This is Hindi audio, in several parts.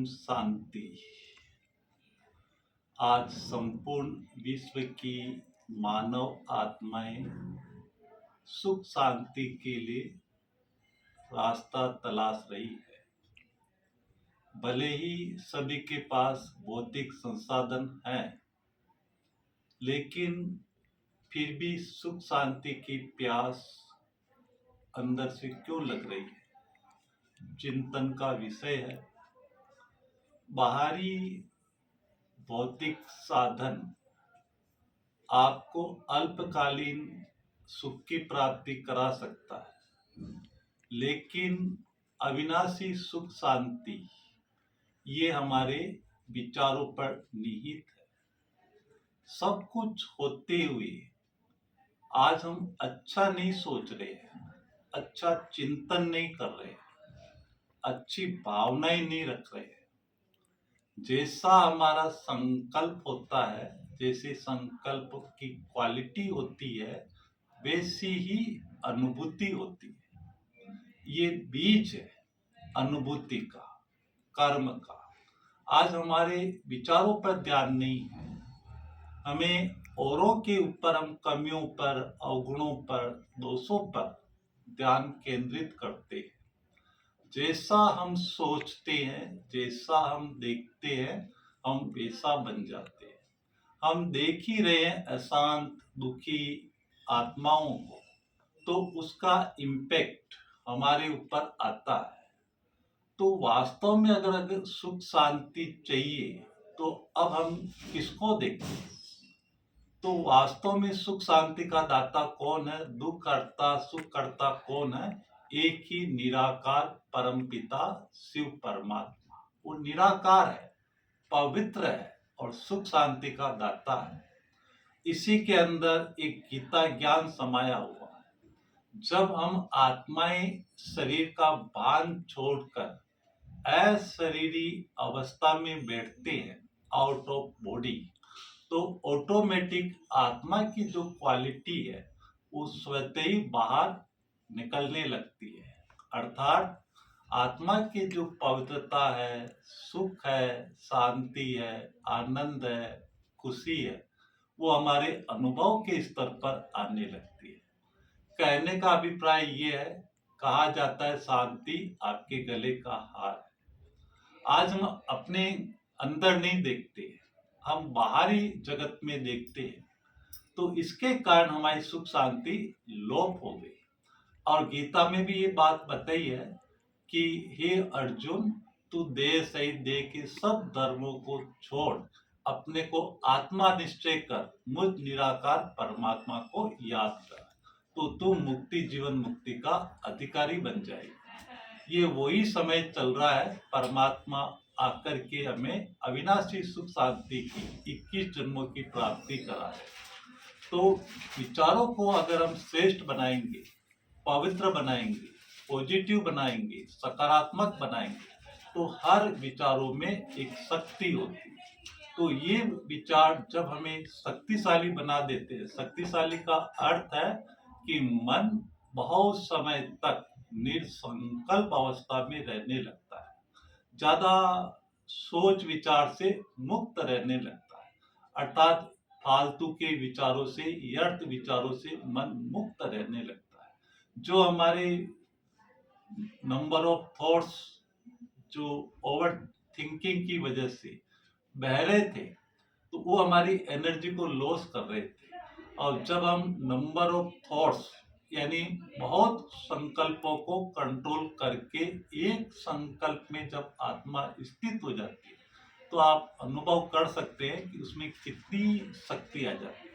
ओम शांति। आज संपूर्ण विश्व की मानव आत्माएं सुख शांति के लिए रास्ता तलाश रही है। भले ही सभी के पास भौतिक संसाधन हैं, लेकिन फिर भी सुख शांति की प्यास अंदर से क्यों लग रही है, चिंतन का विषय है। बाहरी भौतिक साधन आपको अल्पकालीन सुख की प्राप्ति करा सकता है, लेकिन अविनाशी सुख शांति ये हमारे विचारों पर निहित है। सब कुछ होते हुए आज हम अच्छा नहीं सोच रहे हैं, अच्छा चिंतन नहीं कर रहे हैं, अच्छी भावनाएं नहीं रख रहे हैं। जैसा हमारा संकल्प होता है, जैसे संकल्प की क्वालिटी होती है, वैसी ही अनुभूति होती है। ये बीज है अनुभूति का, कर्म का। आज हमारे विचारों पर ध्यान नहीं है, हमें औरों के ऊपर, हम कमियों पर, अवगुणों पर, दोषों पर ध्यान केंद्रित करते हैं। जैसा हम सोचते हैं, जैसा हम देखते हैं, हम वैसा बन जाते हैं। हम देख ही रहे हैं अशांत दुखी आत्माओं को, तो उसका इम्पैक्ट हमारे ऊपर आता है। तो वास्तव में अगर सुख शांति चाहिए तो अब हम किसको देखें? तो वास्तव में सुख शांति का दाता कौन है? दुख करता सुख करता कौन है? एक ही निराकार परमपिता शिव परमात्मा। वो निराकार है, पवित्र है और सुख शांति का दाता है। इसी के अंदर एक गीता ज्ञान समाया हुआ है। जब हम आत्माएं शरीर का भान छोड़कर अशरीरी अवस्था में बैठते हैं, आउट ऑफ बॉडी, तो ऑटोमेटिक आत्मा की जो क्वालिटी है वो स्वतः ही बाहर निकलने लगती है। अर्थात आत्मा की जो पवित्रता है, सुख है, शांति है, आनंद है, खुशी है, वो हमारे अनुभव के स्तर पर आने लगती है। कहने का अभिप्राय ये है, कहा जाता है शांति आपके गले का हार है। आज हम अपने अंदर नहीं देखते, हम बाहरी जगत में देखते हैं, तो इसके कारण हमारी सुख शांति लोप हो गई। और गीता में भी ये बात बताई है कि हे अर्जुन, तू देह सहित देह के सब धर्मों को छोड़ अपने को आत्मा निश्चय कर, मुझ निराकार परमात्मा को याद कर, तो तू मुक्ति, जीवन मुक्ति का अधिकारी बन जाएगा। ये वही समय चल रहा है, परमात्मा आकर के हमें अविनाशी सुख शांति की 21 जन्मों की प्राप्ति करा है। तो विचारों को अगर हम श्रेष्ठ बनाएंगे, पवित्र बनाएंगे, पॉजिटिव बनाएंगे, सकारात्मक बनाएंगे, तो हर विचारों में एक शक्ति होती है। तो ये विचार जब हमें शक्तिशाली बना देते हैं, शक्तिशाली का अर्थ है कि मन बहुत समय तक निसंकल्प अवस्था में रहने लगता है, ज्यादा सोच विचार से मुक्त रहने लगता है। अर्थात फालतू के विचारों से, व्यर्थ विचारों से मन मुक्त रहने लगता है। जो हमारे नंबर ऑफ थॉट्स जो ओवर थिंकिंग की वजह से बह रहे थे, तो वो हमारी एनर्जी को लॉस कर रहे थे। और जब हम नंबर ऑफ थॉट्स यानी बहुत संकल्पों को कंट्रोल करके एक संकल्प में जब आत्मा स्थित हो जाती है, तो आप अनुभव कर सकते हैं कि उसमें कितनी शक्ति आ जाती है।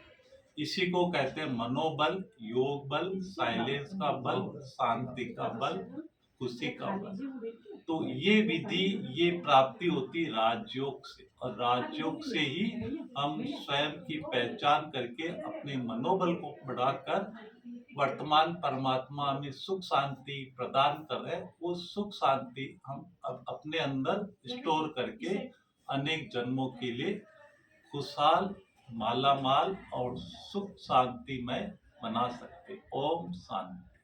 इसी को कहते हैं मनोबल, योग बल, साइलेंस का बल, शांति का बल, खुशी का बल। तो ये विधि, ये प्राप्ति होती राजयोग से, और राजयोग से ही हम स्वयं की पहचान करके अपने मनोबल को बढ़ाकर वर्तमान परमात्मा में सुख शांति प्रदान कर रहे हैं। वो सुख शांति हम अब अपने अंदर स्टोर करके अनेक जन्मों के लिए खुशहाल, मालामाल और सुख शांति में बना सकते। ओम शांति।